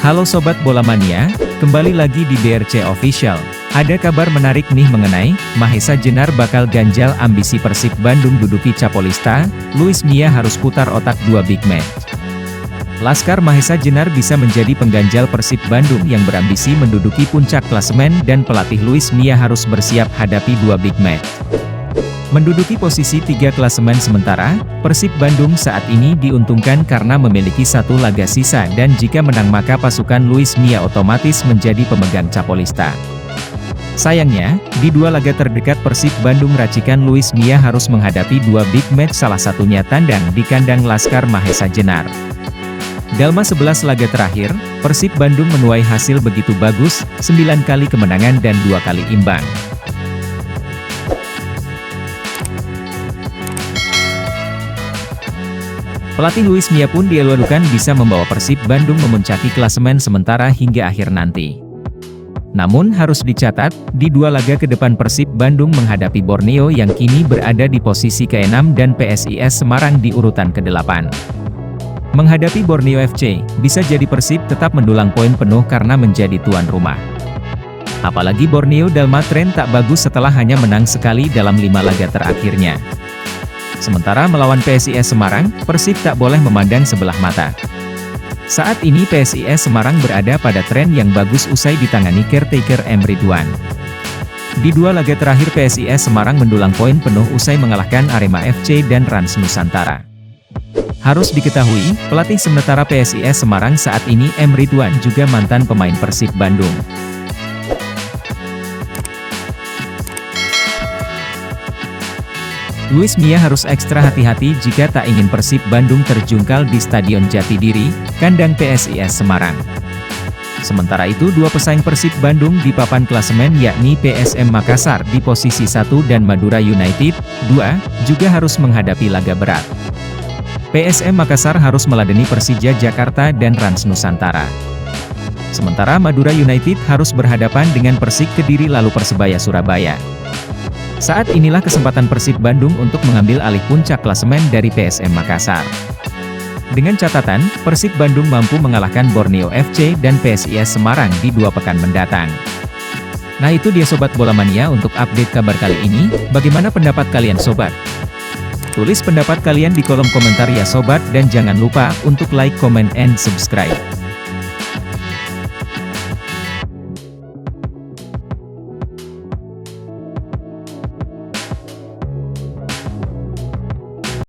Halo Sobat Bola Mania, kembali lagi di DRC Official. Ada kabar menarik nih mengenai Mahesa Jenar bakal ganjal ambisi Persib Bandung duduki Capolista, Luis Mia harus putar otak dua big match. Laskar Mahesa Jenar bisa menjadi pengganjal Persib Bandung yang berambisi menduduki puncak klasemen dan pelatih Luis Mia harus bersiap hadapi dua big match. Menduduki posisi 3 klasemen sementara, Persib Bandung saat ini diuntungkan karena memiliki satu laga sisa dan jika menang maka pasukan Luis Mia otomatis menjadi pemegang Capolista. Sayangnya, di dua laga terdekat Persib Bandung racikan Luis Mia harus menghadapi dua big match salah satunya tandang di kandang Laskar Mahesa Jenar. Dalam 11 laga terakhir, Persib Bandung menuai hasil begitu bagus, 9 kali kemenangan dan 2 kali imbang. Pelatih Luis Mia pun dialukan bisa membawa Persib Bandung memuncaki klasemen sementara hingga akhir nanti. Namun harus dicatat, di dua laga ke depan Persib Bandung menghadapi Borneo yang kini berada di posisi ke-6 dan PSIS Semarang di urutan ke-8. Menghadapi Borneo FC, bisa jadi Persib tetap mendulang poin penuh karena menjadi tuan rumah. Apalagi Borneo dalam tren tak bagus setelah hanya menang sekali dalam 5 laga terakhirnya. Sementara melawan PSIS Semarang, Persib tak boleh memandang sebelah mata. Saat ini PSIS Semarang berada pada tren yang bagus usai ditangani caretaker M. Ridwan. Di dua laga terakhir PSIS Semarang mendulang poin penuh usai mengalahkan Arema FC dan Rans Nusantara. Harus diketahui, pelatih sementara PSIS Semarang saat ini M. Ridwan juga mantan pemain Persib Bandung. Luis Mia harus ekstra hati-hati jika tak ingin Persib Bandung terjungkal di Stadion Jatidiri, kandang PSIS Semarang. Sementara itu dua pesaing Persib Bandung di papan klasemen yakni PSM Makassar di posisi 1 dan Madura United, 2, juga harus menghadapi laga berat. PSM Makassar harus meladeni Persija Jakarta dan Rans Nusantara. Sementara Madura United harus berhadapan dengan Persik Kediri lalu Persebaya Surabaya. Saat inilah kesempatan Persib Bandung untuk mengambil alih puncak klasemen dari PSM Makassar. Dengan catatan, Persib Bandung mampu mengalahkan Borneo FC dan PSIS Semarang di 2 pekan mendatang. Nah itu dia Sobat Bola Mania untuk update kabar kali ini, bagaimana pendapat kalian Sobat? Tulis pendapat kalian di kolom komentar ya Sobat dan jangan lupa untuk like, comment, and subscribe.